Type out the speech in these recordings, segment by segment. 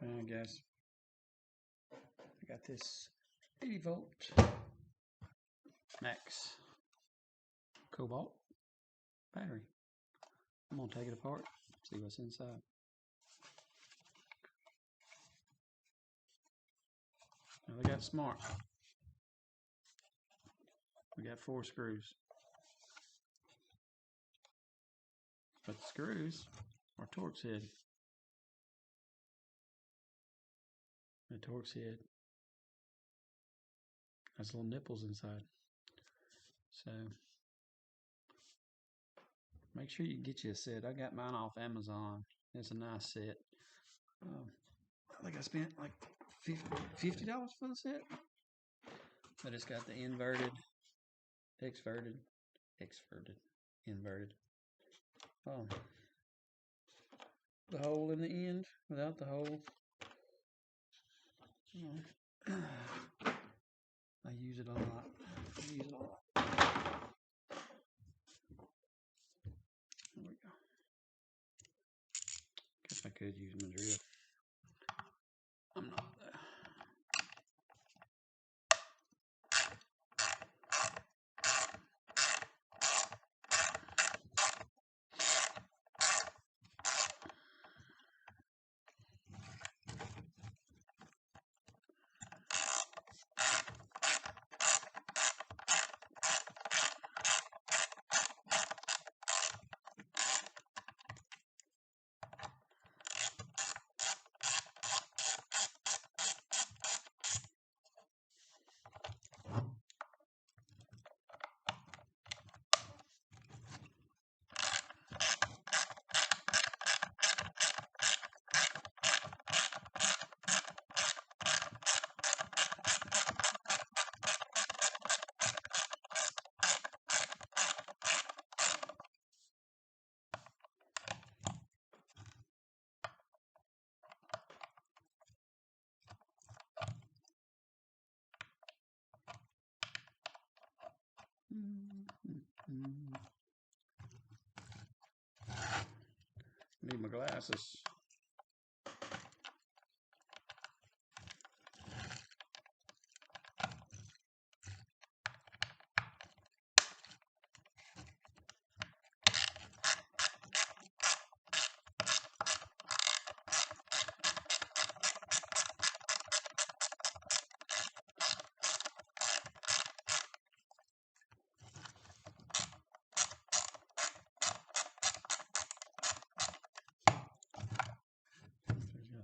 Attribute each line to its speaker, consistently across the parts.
Speaker 1: Alright guys, I got this 80-volt max cobalt battery. I'm gonna take it apart, see what's inside. Now we got smart. We got 4 screws, but the screws are Torx head. The Torx head has little nipples inside, so make sure you get you a set. I got mine off Amazon. It's a nice set. I think I spent like $50 for the set, but it's got the inverted, inverted. The hole in the end without the hole. I use it a lot. There we go. Guess I could use my drill. I'm not there. Need my glasses.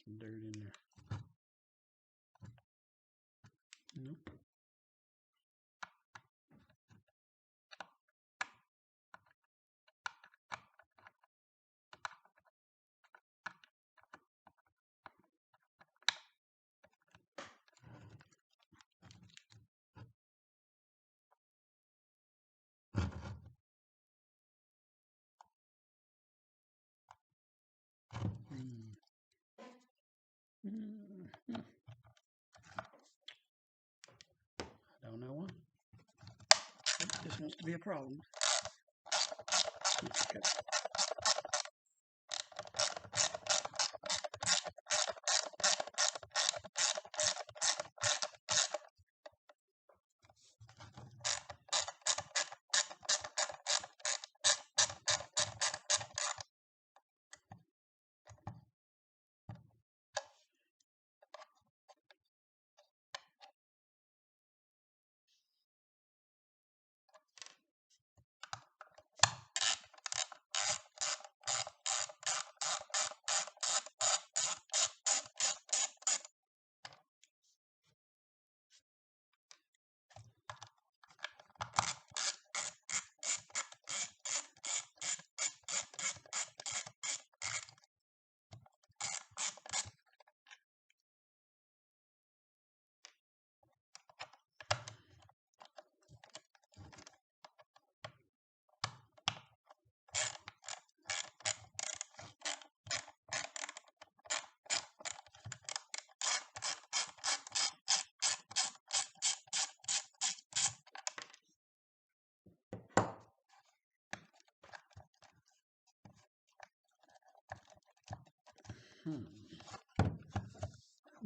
Speaker 1: Some dirt in there. Nope. I don't know why. This wants to be a problem. Okay.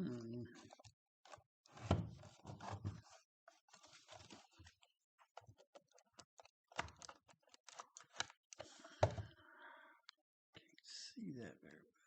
Speaker 1: Hmm. Can't see that very well.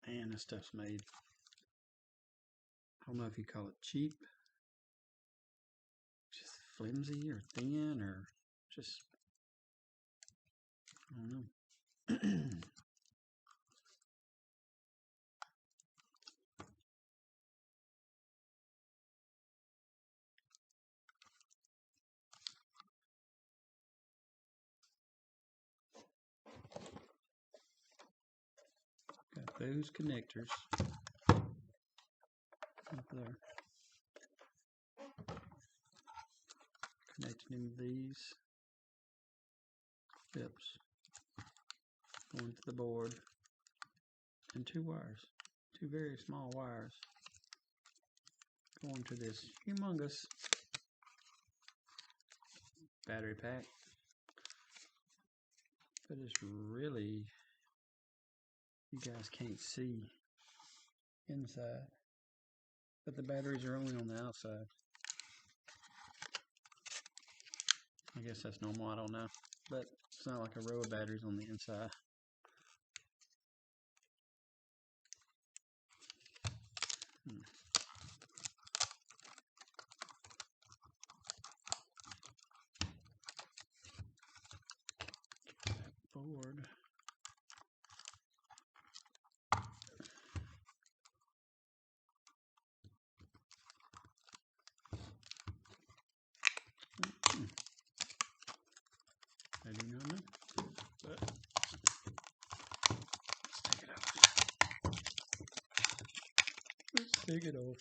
Speaker 1: Man, this stuff's made. I don't know if you call it cheap, just flimsy or thin, or just, I don't know. Got those connectors up there. Connecting these clips going to the board, and two wires, two very small wires going to this humongous battery pack. But it's really, you guys can't see inside, but the batteries are only on the outside. I guess that's normal, I don't know, but it's not like a row of batteries on the inside. Board. I do not know, but let's take it off. Let's take it off.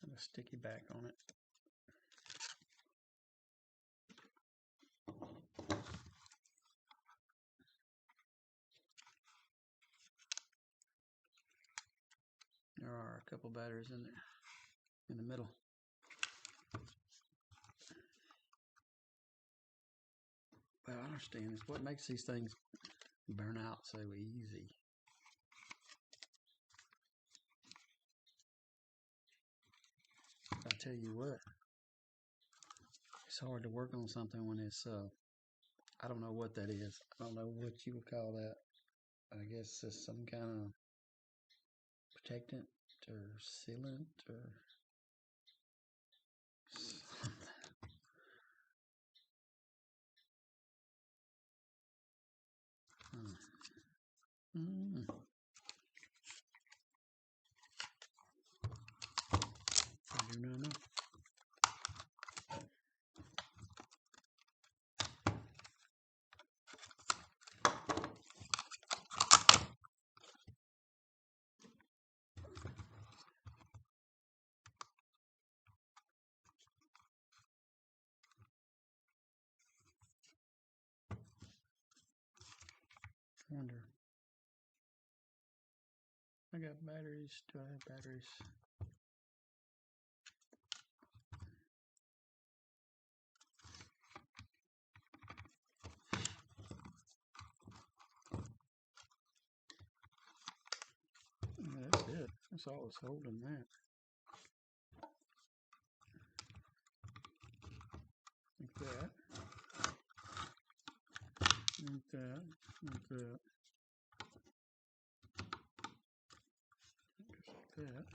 Speaker 1: And a sticky back on it. There are a couple batteries in there, in the middle. Well, I understand it's what makes these things burn out so easy. I tell you what, it's hard to work on something when it's I don't know what that is. I don't know what you would call that. I guess it's some kind of protectant or sealant or something. Mm. I do not know. I wonder. I got batteries. Do I have batteries? That's all that's holding that. Like that. Like that. Like that. Just like that.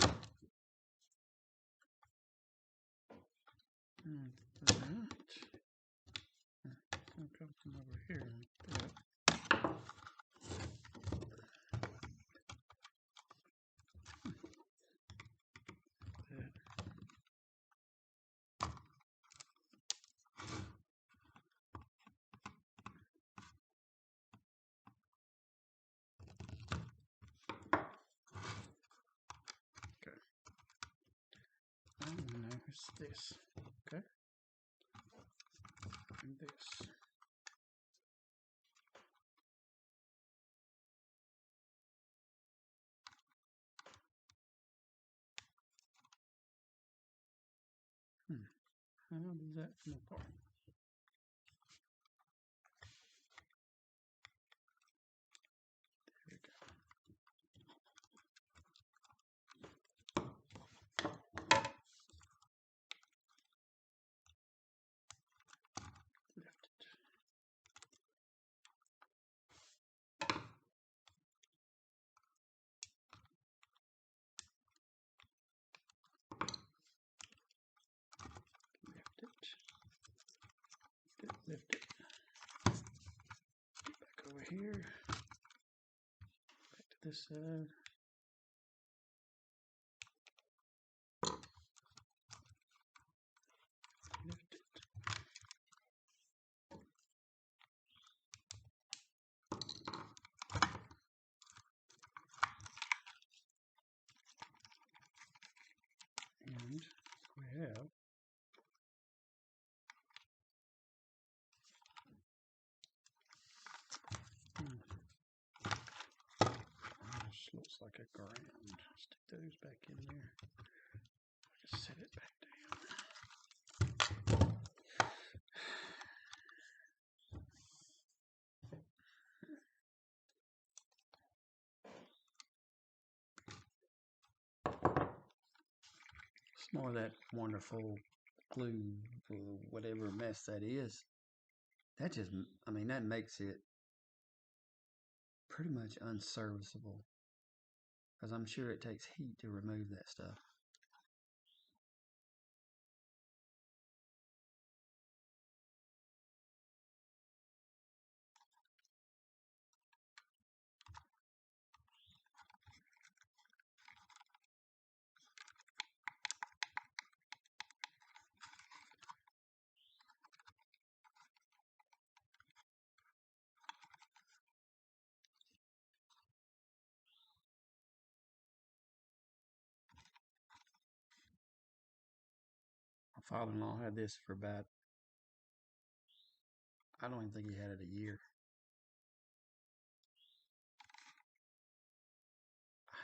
Speaker 1: And that. I'll come from over here like that. Now it's this, okay? And this. How does that come apart? There we go. Lift it. Lift it. Back over here. Back to this side. Lift it. And we have this looks like a ground. Stick those back in there. Just set it back down. It's more of that wonderful glue or whatever mess that is. That just, I mean, that makes it pretty much unserviceable. Because I'm sure it takes heat to remove that stuff. My father-in-law had this for about, I don't even think he had it a year.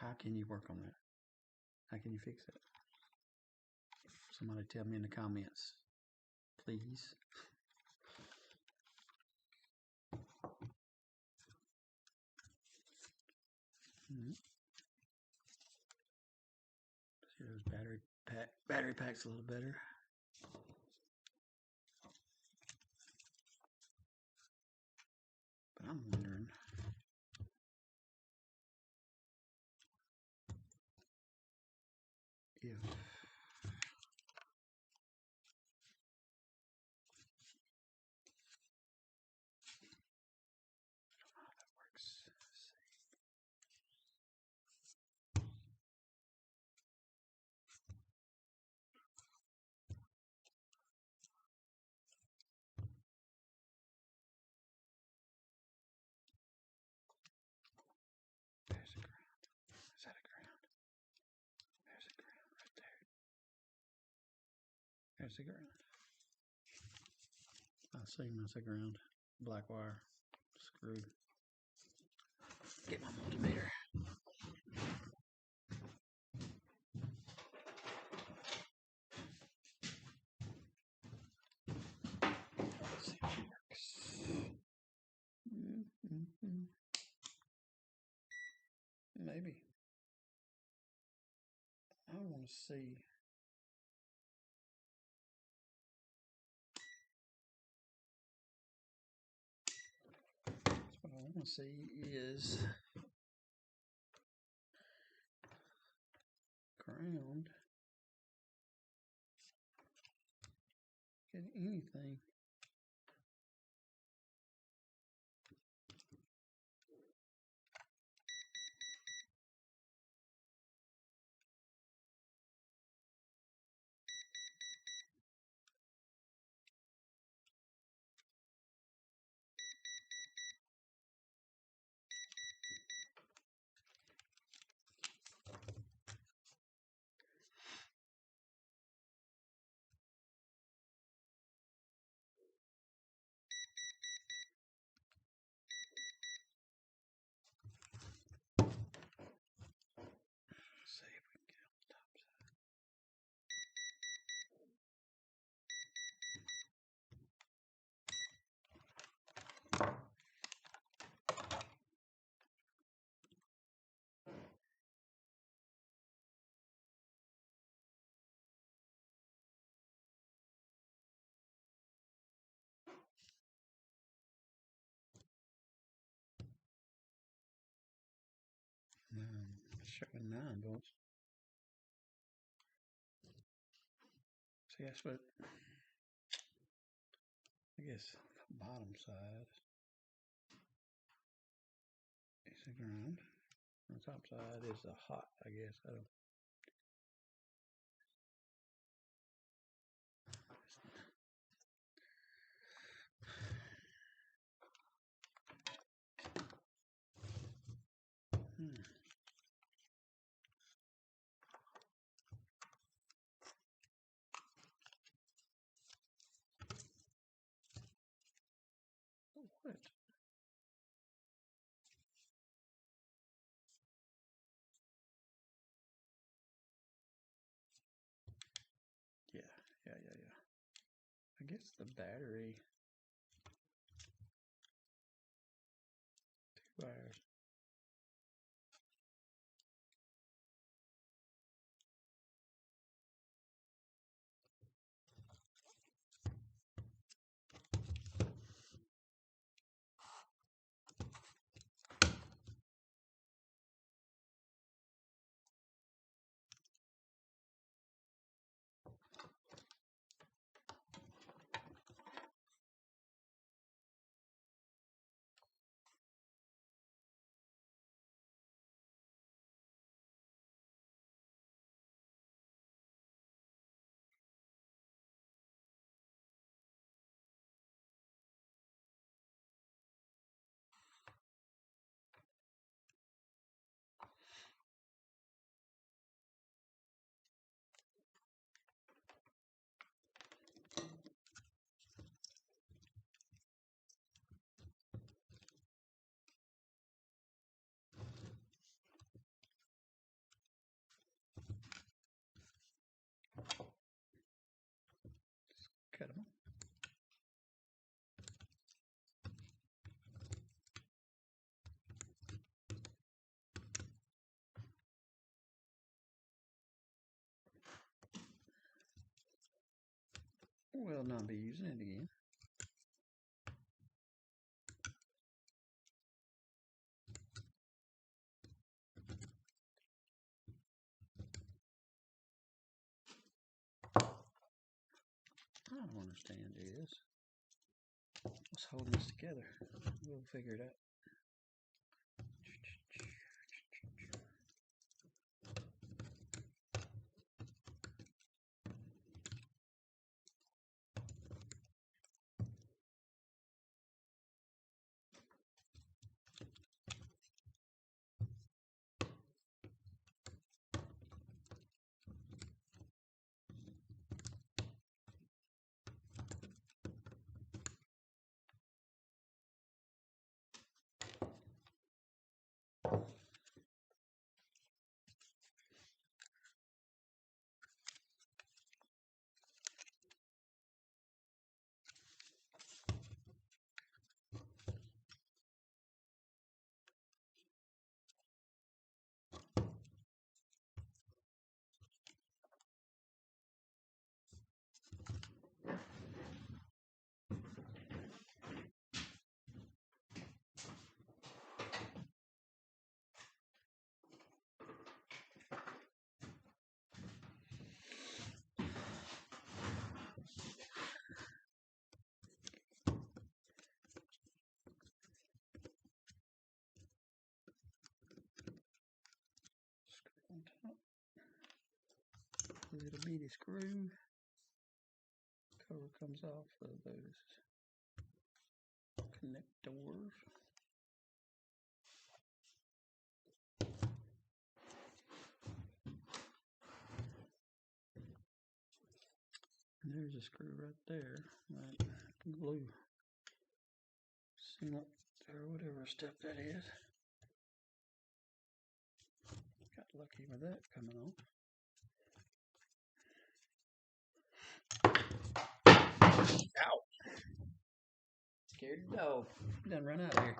Speaker 1: How can you work on that? How can you fix it? Somebody tell me in the comments, please. See those battery packs a little better. But I'm wondering if there's a ground. Is that a ground? There's a ground right there. There's a ground. I see that's a ground. Black wire. Screwed. Get my multimeter. Let's see if it works. Maybe. to see. What I want to see is ground. Get anything. Let's see if we can get on the top side. Showing 9 volts. See, that's what I guess bottom side is the ground. The top side is the hot, I guess. I don't. What? Yeah. I guess the battery. 2 wires. Cut them. Will not be using it again. I don't understand is what's holding this together. We'll figure it out. on top. Little bitty screw. Cover comes off of those connectors. And there's a screw right there, like glue sealant or whatever stuff that is. Got lucky with that coming on. Ow! Scared the dog. Done run out of here.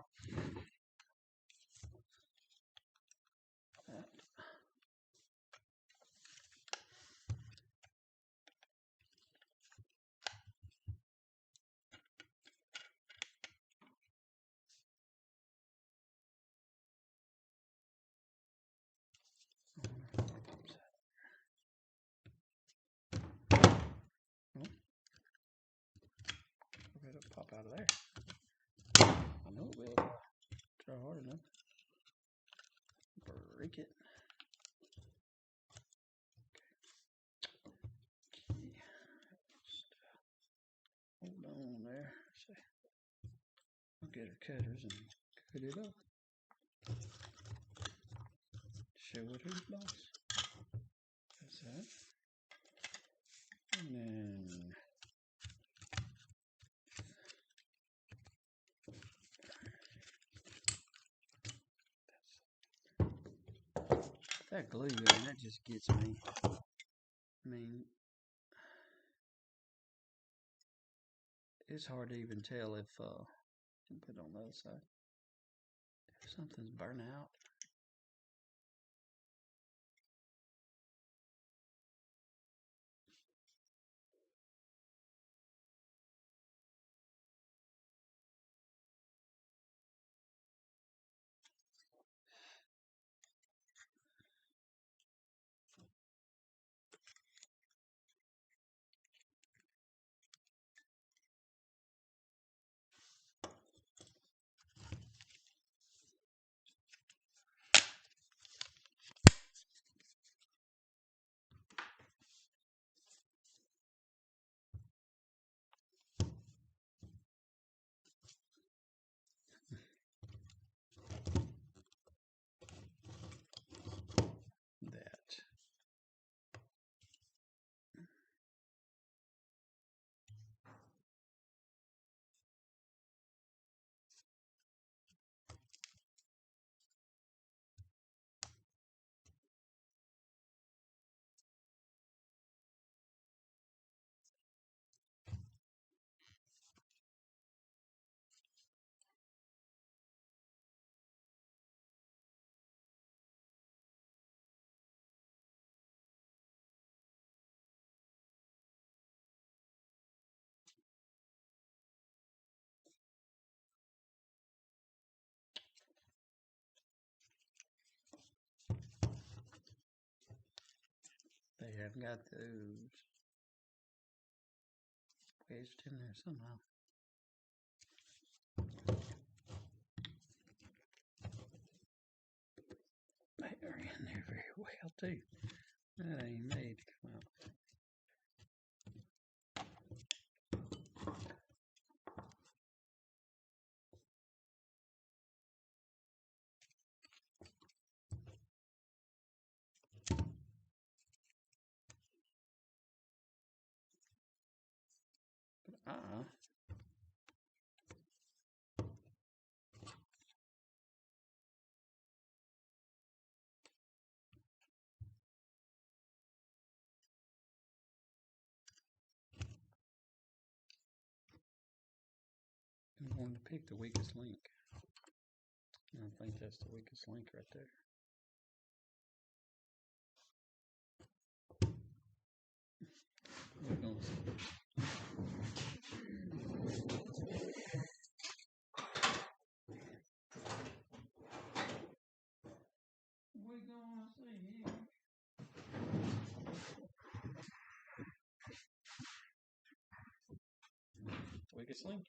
Speaker 1: It'll pop out of there. I know it will. Try hard enough. Break it. Okay. Just hold on there. I'll get her cutters and cut it up. Show it who's boss. That's that. And then that glue, man, that just gets me. I mean, it's hard to even tell if put it on the other side. If something's burnt out. They have got those wedged in there somehow. They are in there very well too. That ain't made to come out. I'm going to pick the weakest link. I think that's the weakest link right there. We're going to see. We're going to see here. Weakest link.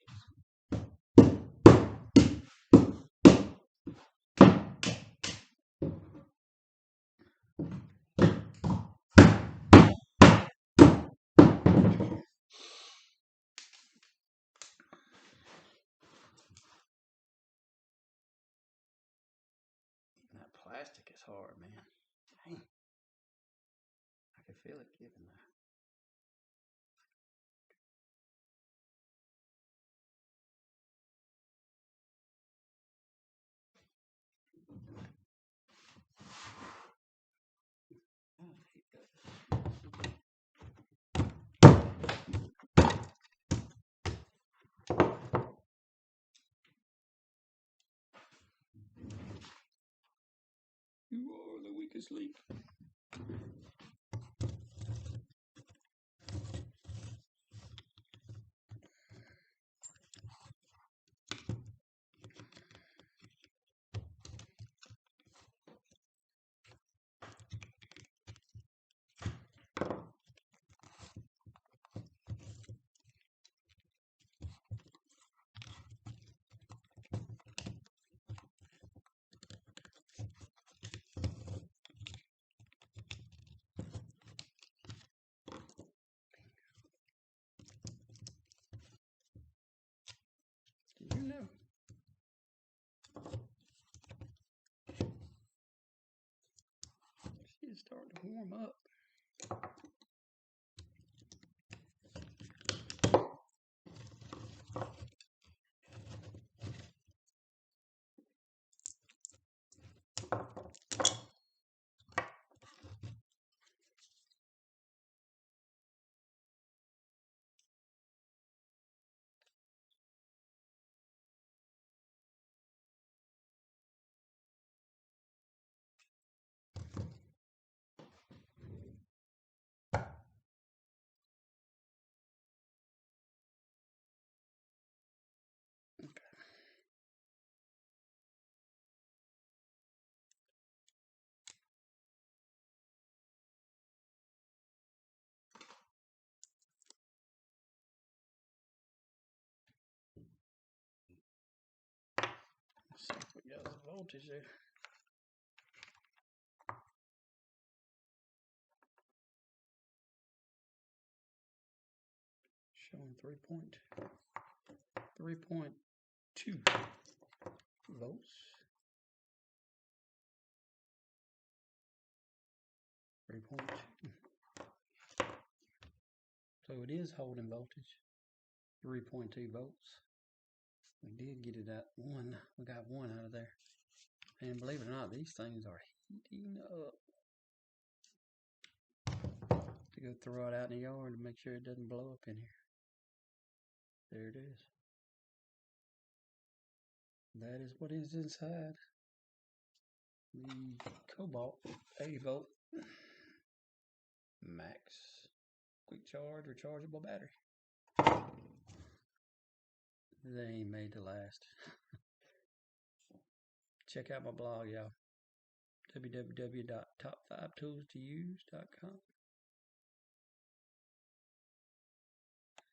Speaker 1: plastic is hard, man. Dang. I can feel it giving there. I hate that. You are the weakest link. Did you know? She's starting to warm up. Let's see if we got the voltage there. Showing 3.2 volts. 3.2. So it is holding voltage. 3.2 volts. We did get it at 1. We got 1 out of there. And believe it or not, these things are heating up. To go throw it out in the yard to make sure it doesn't blow up in here. There it is. That is what is inside the Cobalt 80 volt max quick charge rechargeable battery. They ain't made to last. Check out my blog, y'all. www.top5toolstouse.com